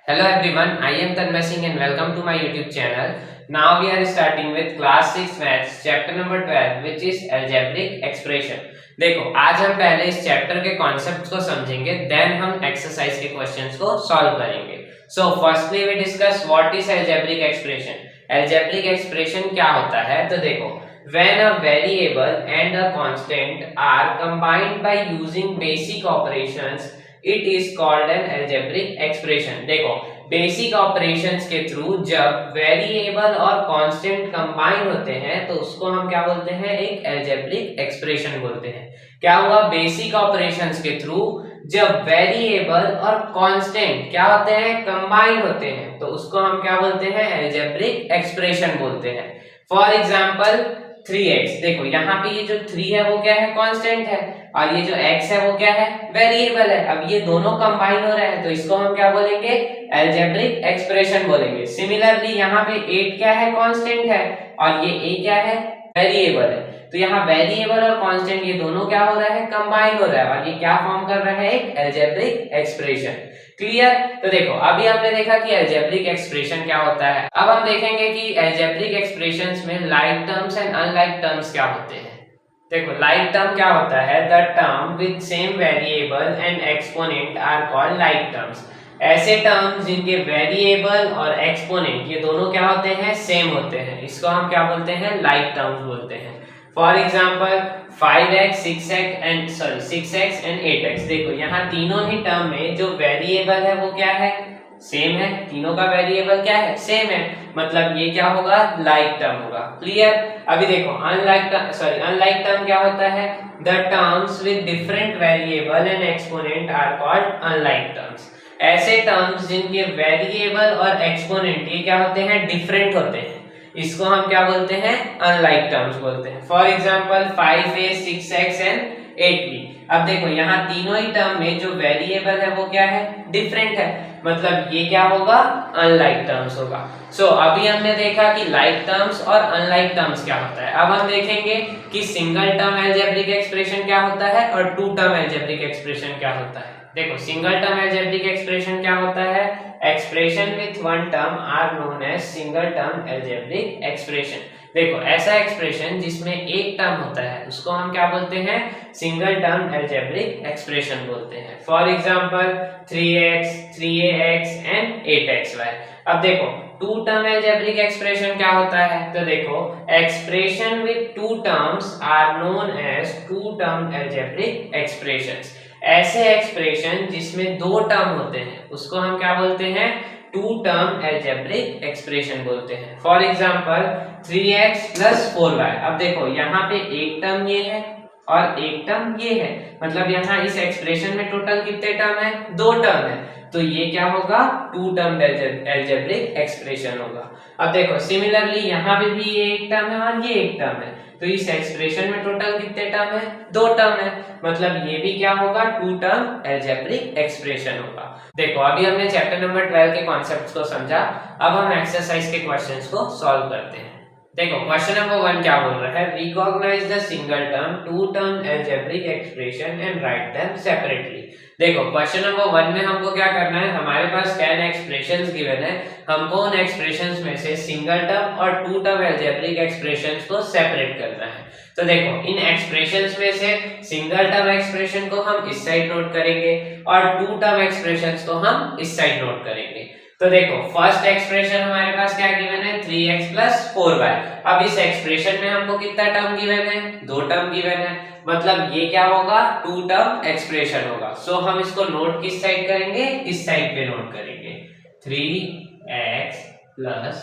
Hello everyone, I am Tanmay Singh and welcome to my YouTube channel. Now we are starting with class 6 maths chapter number 12 which is algebraic expression. देखो आज हम पहले इस chapter के concepts को समझेंगे then हम exercise के क्वेश्चंस को सॉल्व करेंगे. So firstly we discuss what is algebraic expression. algebraic expression क्या होता है? तो देखो when a variable and a constant are combined by using basic operations it is called an algebraic expression. देखो basic operations के through जब variable और constant combine होते हैं तो उसको हम क्या बोलते हैं? एक अलजेब्रिक एक्सप्रेशन बोलते हैं. क्या हुआ? बेसिक ऑपरेशंस के थ्रू जब वेरिएबल और कांस्टेंट क्या होते हैं? कंबाइन होते हैं तो उसको हम क्या बोलते हैं? अलजेब्रिक एक्सप्रेशन बोलते हैं. For example 3x. देखो यहाँ पे ये जो 3 है वो क्या है? कांस्टेंट है और ये जो x है वो क्या है? वेरिएबल है. अब ये दोनों कंबाइन हो रहे हैं तो इसको हम क्या बोलेंगे? अलजेब्रिक एक्सप्रेशन बोलेंगे. सिमिलरली यहाँ पे 8 क्या है? कांस्टेंट है और ये a क्या है? वेरिएबल है. तो यहाँ वेरिएबल और कांस्टेंट ये दोनों क्या हो रहा है? कंबाइन हो रहा है और ये क्या फॉर्म कर रहा है? एक अलजेब्रिक एक्सप्रेशन. क्लियर? तो देखो अभी हमने देखा कि अलजेब्रिक एक्सप्रेशन क्या होता है. अब हम देखेंगे कि अलजेब्रिक एक्सप्रेशंस में like terms and unlike terms क्या होते हैं. देखो लाइक टर्म क्या होता है? The term with same variable and exponent are called like terms. ऐसे टर्म्स जिनके वेरिएबल और एक्सपोनेंट ये दोनों क्या होते हैं? सेम होते हैं. इसको हम क्या बोलते हैं? लाइक टर्म्स बोलते हैं. For example 5x 6x and 8x. देखो यहाँ तीनों ही टर्म में जो वेरिएबल है वो क्या है? सेम है. तीनों का वेरिएबल क्या है? सेम है. मतलब ये क्या होगा? लाइक टर्म होगा. क्लियर? अभी देखो अनलाइक टर्म क्या होता है? The terms with different variable and exponent are called unlike terms. ऐसे टर्म्स जिनके वेरिएबल और एक्सपोनेंट ये क्या होते हैं? डिफरेंट होते हैं. इसको हम क्या बोलते हैं? अनलाइक टर्म्स बोलते हैं. For example 5a 6x and 8b. अब देखो यहाँ तीनों ही टर्म में जो वेरिएबल है वो क्या है? डिफरेंट है. मतलब ये क्या होगा? अनलाइक टर्म्स होगा. सो अभी हमने देखा कि लाइक टर्म्स और अनलाइक टर्म्स क्या होता है. अब हम देखेंगे कि सिंगल टर्म अलजेब्रिक एक्सप्रेशन क्या होता है और टू टर्म अलजेब्रिक एक्सप्रेशन क्या होता है. देखो सिंगल टर्म अलजेब्रिक एक्सप्रेशन क्या होता है? Expression with one term are known as single term algebraic expression. देखो ऐसा एक्सप्रेशन जिसमें एक टर्म होता है उसको हम क्या बोलते हैं? सिंगल टर्म अलजेब्रिक एक्सप्रेशन बोलते हैं. For example 3x 3ax and 8xy. अब देखो टू टर्म अलजेब्रिक एक्सप्रेशन क्या होता है? तो देखो expression with two terms are known as two term algebraic expressions. ऐसे एक्सप्रेशन जिसमें दो टर्म होते हैं उसको हम क्या बोलते हैं? टू टर्म अलजेब्रिक एक्सप्रेशन बोलते हैं. For example 3x + 4y. अब देखो यहाँ पे एक टर्म ये है और एक टर्म ये है. मतलब यहाँ इस एक्सप्रेशन में टोटल कितने टर्म है? दो टर्म है. तो ये क्या होगा? टू टर्म अलजेब्रिक एक्सप्रेशन होगा. अब देखो सिमिलरली यहाँ पे भी ये एक टर्म है और ये एक टर्म है. तो इस एक्सप्रेशन में टोटल कितने टर्म है? दो टर्म है. मतलब ये भी क्या होगा? टू टर्म अलजेब्रिक एक्सप्रेशन होगा. देखो अभी हमने चैप्टर नंबर 12 के कॉन्सेप्ट्स को समझा. अब हम एक्सरसाइज के क्वेश्चंस को सॉल्व करते हैं. देखो क्वेश्चन नंबर 1 क्या बोल रहा है? Recognise the single term two term algebraic expression and write them separately. देखो क्वेश्चन नंबर 1 में हमको क्या करना है? हमारे पास 10 एक्सप्रेशंस गिवन है. हमको उन एक्सप्रेशंस में से सिंगल टर्म और टू टर्म अलजेब्रिक एक्सप्रेशंस को सेपरेट करना है. तो देखो इन एक्सप्रेशंस में से सिंगल टर्म एक्सप्रेशन को हम इस साइड नोट करेंगे और टू टर्म एक्सप्रेशंस को हम इस साइड नोट करेंगे. तो देखो फर्स्ट एक्सप्रेशन हमारे पास क्या गिवन है? 3x + 4y. अब इस एक्सप्रेशन में हमको कितना टर्म गिवन है? दो टर्म गिवन है. मतलब ये क्या होगा? टू टर्म एक्सप्रेशन होगा. सो हम इसको नोट किस साइड करेंगे? इस साइड पे नोट करेंगे. 3x +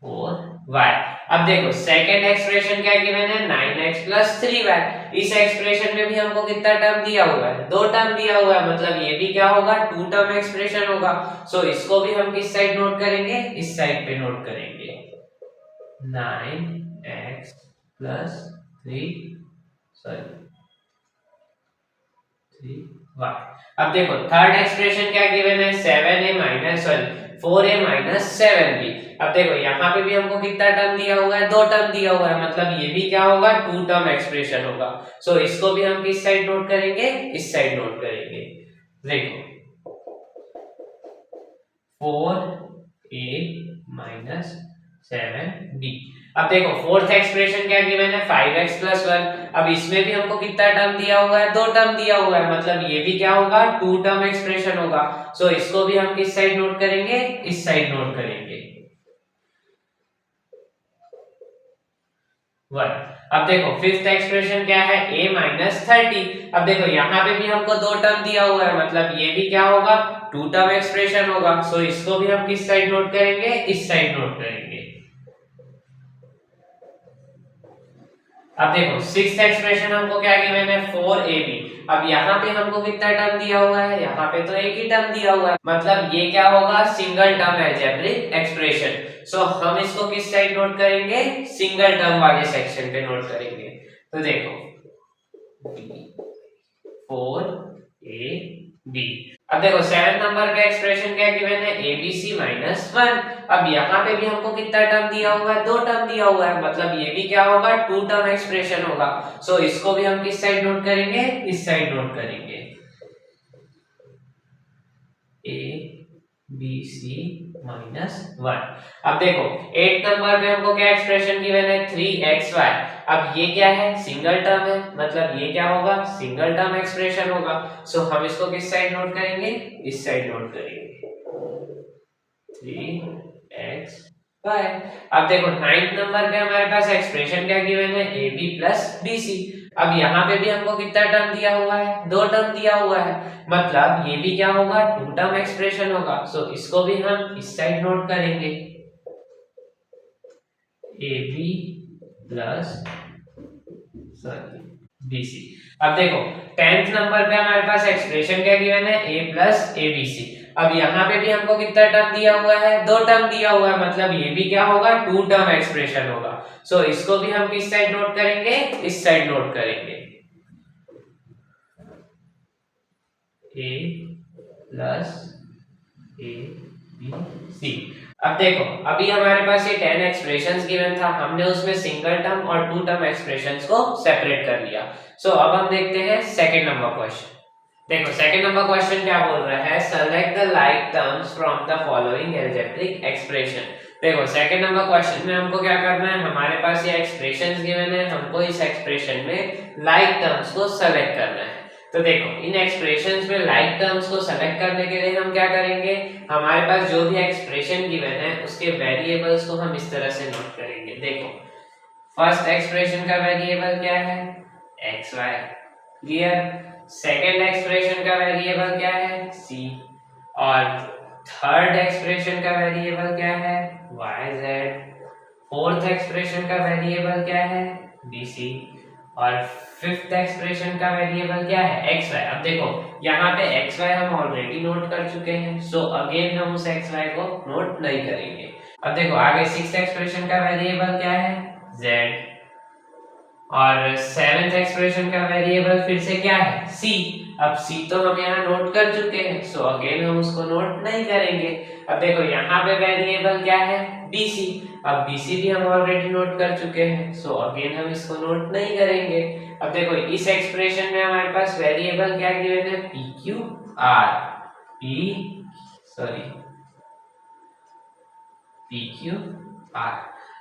4y. अब देखो सेकेंड एक्सप्रेशन क्या गिवन है? 9x + 3y. इस एक्सप्रेशन में भी हमको कितना टर्म दिया हुआ है? दो टर्म दिया हुआ है. मतलब ये भी क्या होगा? टू टर्म एक्सप्रेशन होगा. सो इसको भी हम किस साइड नोट करेंगे? इस साइड पे नोट करेंगे. 9x + 3y. अब देखो थर्ड एक्सप्रेशन क्या गिवन है? 4a - 7b. अब देखो यहाँ पे भी हमको कितना टर्म दिया हुआ है? दो टर्म दिया हुआ है. मतलब ये भी क्या होगा? टू टर्म एक्सप्रेशन होगा. सो इसको भी हम किस साइड नोट करेंगे? इस साइड नोट करेंगे. देखो 4a माइनस 7b। अब देखो फोर्थ एक्सप्रेशन क्या गिवन है 5x प्लस 1। अब इसमें भी हमको कितना टर्म दिया हुआ है, 2 टर्म दिया हुआ है, मतलब ये भी क्या होगा 2 टर्म एक्सप्रेशन होगा। सो इसको भी हम किस साइड नोट करेंगे, इस साइड नोट करेंगे 1। अब देखो फिफ्थ एक्सप्रेशन क्या है a माइनस 30। अब देखो यहाँ पे भी हमको 2 टर्म दिया हुआ है, मतलब ये भी क्या होगा 2 टर्म एक्सप्रेशन होगा। सो इसको भी हम किस साइड नोट करेंगे, इस साइड नोट करेंगे। अब देखो सिक्स्थ एक्सप्रेशन हमको क्या गिवन है 4ab। अब यहाँ पे हमको कितना टर्म दिया हुआ है, यहाँ पे तो एक ही टर्म दिया हुआ है, मतलब ये क्या होगा सिंगल टर्म अलजेब्रिक एक्सप्रेशन। सो हम इसको किस साइड नोट करेंगे, सिंगल टर्म वाले सेक्शन पे नोट करेंगे। तो देखो 4ab। अब देखो 7 नंबर का एक्सप्रेशन क्या गिवन है abc माइनस 1। अब यहाँ पे भी हमको कितना टर्म दिया हुआ है, 2 टर्म दिया हुआ है, मतलब ये भी क्या होगा 2 टर्म एक्सप्रेशन होगा। सो इसको भी हम किस साइड नोट करेंगे, इस साइड नोट करेंगे a b c माइनस 1। अब देखो 8 नंबर पे हमको क्या एक्सप्रेशन गिवन है 3xy। अब ये क्या है सिंगल टर्म है, मतलब ये क्या होगा सिंगल टर्म एक्सप्रेशन होगा। सो हम इसको किस साइड नोट करेंगे, इस साइड नोट करेंगे 3xy। अब देखो 9th नंबर पे हमारे पास एक्सप्रेशन क्या गिवन है ab प्लस bc। अब यहाँ पे भी हमको कितना टर्म दिया हुआ है, 2 टर्म दिया हुआ है, मतलब ये भी क्या होगा 2 टर्म एक्सप्रेशन होगा। सो इसको भी हम इस साइड नोट करेंगे ab प्लस सॉरी bc। अब देखो 10th नंबर पे हमारे पास एक्सप्रेशन क्या गिवन है a प्लस abc। अब यहाँ पे भी हमको कितना टर्म दिया हुआ है, 2 टर्म दिया हुआ है, मतलब ये भी क्या होगा 2 टर्म एक्सप्रेशन होगा। सो इसको भी हम किस साइड नोट करेंगे, इस साइड नोट करेंगे a plus a b c। अब देखो अभी हमारे पास ये 10 एक्सप्रेशंस गिवन था, हमने उसमें सिंगल टर्म और 2 टर्म एक्सप्रेशंस को सेपरेट कर लिया। सो अब हम देखते हैं सेकंड नंबर क्वेश्चन। देखो सेकंड नंबर क्वेश्चन क्या बोल रहा है select the like terms from the following algebraic expression. देखो सेकंड नंबर क्वेश्चन में हमको क्या करना है, हमारे पास ये एक्सप्रेशंस गिवन है, हमको इस एक्सप्रेशन में लाइक टर्म्स को सेलेक्ट करना है। तो देखो इन एक्सप्रेशंस में लाइक टर्म्स को सेलेक्ट करने के लिए हम क्या करेंगे, हमारे पास जो भी एक्सप्रेशन गिवन है उसके वेरिएबल्स को हम इस तरह से नोट करेंगे। देखो फर्स्ट एक्सप्रेशन का वेरिएबल क्या है xy, क्लियर। सेकंड एक्सप्रेशन का वेरिएबल क्या है c, और थर्ड एक्सप्रेशन का वेरिएबल क्या है yz, फोर्थ एक्सप्रेशन का वेरिएबल क्या है bc, और फिफ्थ एक्सप्रेशन का वेरिएबल क्या है xy। अब देखो यहाँ पे xy हम ऑलरेडी नोट कर चुके हैं, सो अगेन हम उस xy को नोट नहीं करेंगे। अब देखो आगे सिक्स्थ एक्सप्रेशन का वेरिएबल क्या है z, और सेवेंथ एक्सप्रेशन का वेरिएबल फिर से क्या है c। अब c तो हम यहाँ नोट कर चुके हैं, सो अगेन हम उसको नोट नहीं करेंगे। अब देखो यहाँ पे वेरिएबल क्या है bc। अब bc भी हम ऑलरेडी नोट कर चुके हैं, सो अगेन हम इसको नोट नहीं करेंगे। अब देखो इस एक्सप्रेशन में हमारे पास वेरिएबल क्या गिवन है pqr।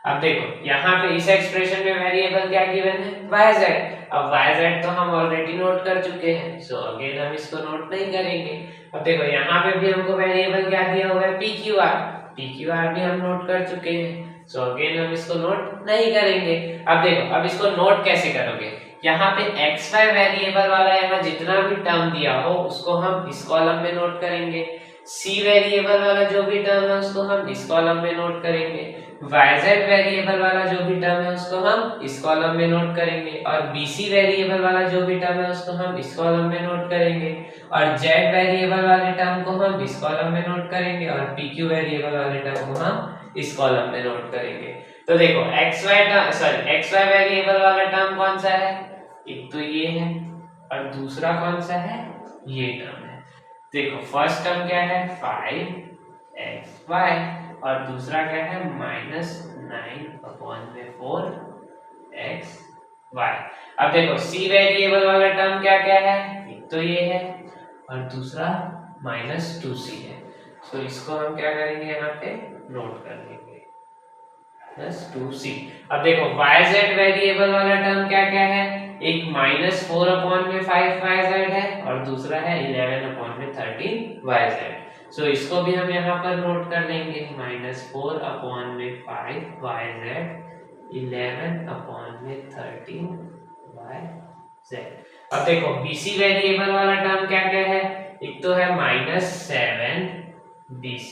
अब देखो यहाँ पे इस एक्सप्रेशन में वेरिएबल क्या गिवन है yz। अब yz तो हम ऑलरेडी नोट कर चुके हैं, सो अगेन हम इसको नोट नहीं करेंगे। अब देखो यहाँ पे भी हमको वेरिएबल क्या दिया हुआ है pqr भी हम नोट कर चुके हैं, सो अगेन हम इसको नोट नहीं करेंगे। अब देखो अब इसको नोट कैसे करोगे, यहाँ पे xy वेरिएबल वाला यहाँ जितना भी टर्म दिया हो उसको हम इस कॉलम में नोट करेंगे, c वेरिएबल वाला जो भी टर्म है उसको हम इस कॉलम में नोट करेंगे, yz वेरिएबल वाला जो भी टर्म है उसको हम इस कॉलम में नोट करेंगे, और bc वेरिएबल वाला जो भी टर्म है उसको हम इस कॉलम में नोट करेंगे, और z वेरिएबल वाले टर्म को हम इस कॉलम में नोट करेंगे, और pq वेरिएबल वाले टर्म को हम इस कॉलम में नोट करेंगे। तो देखो xy वेरिएबल वाला टर्म कौन सा है, एक तो ये है और दूसरा कौन सा है ये टर्म है। देखो फर्स्ट टर्म क्या है 5xy और दूसरा क्या है -9/4xy। अब देखो c वेरिएबल वाला टर्म क्या क्या है, एक तो ये है और दूसरा -2c है। सो इसको हम क्या करेंगे यहाँ पे नोट कर लेंगे प्लस 2c। अब देखो yz वेरिएबल वाला टर्म क्या क्या है, एक -4 अपॉन में 5yz है और दूसरा है 11 अपॉन में 13yz। सो इसको भी हम यहाँ पर नोट कर लेंगे, -4 अपॉन में 5yz 11 अपॉन में 13yz। अब देखो bc वेरिएबल वाला टर्म क्या क्या है, एक तो है -7 bc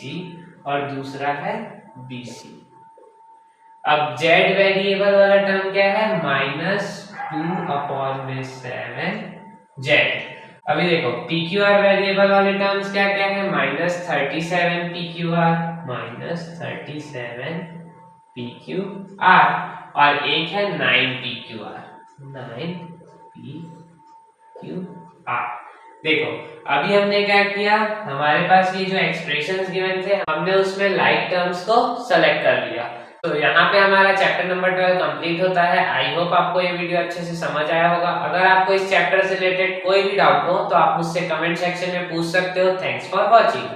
और दूसरा है bc। अब z वेरिएबल वाला टर्म क्या है, -2 अपॉन में 7z। अभी देखो pqr वेरिएबल वाले टर्म्स क्या क्या है, -37 pqr -37 pqr और एक है 9 pqr 9 pqr। देखो अभी हमने क्या किया, हमारे पास ये जो एक्सप्रेशंस गिवन थे हमने उसमें लाइक टर्म्स को सेलेक्ट कर लिया। तो यहाँ पे हमारा चैप्टर नंबर 12 कंप्लीट होता है। आई होप आपको ये वीडियो अच्छे से समझ आया होगा। अगर आपको इस चैप्टर से रिलेटेड कोई भी डाउट हो तो आप मुझसे कमेंट सेक्शन में पूछ सकते हो। Thanks for watching.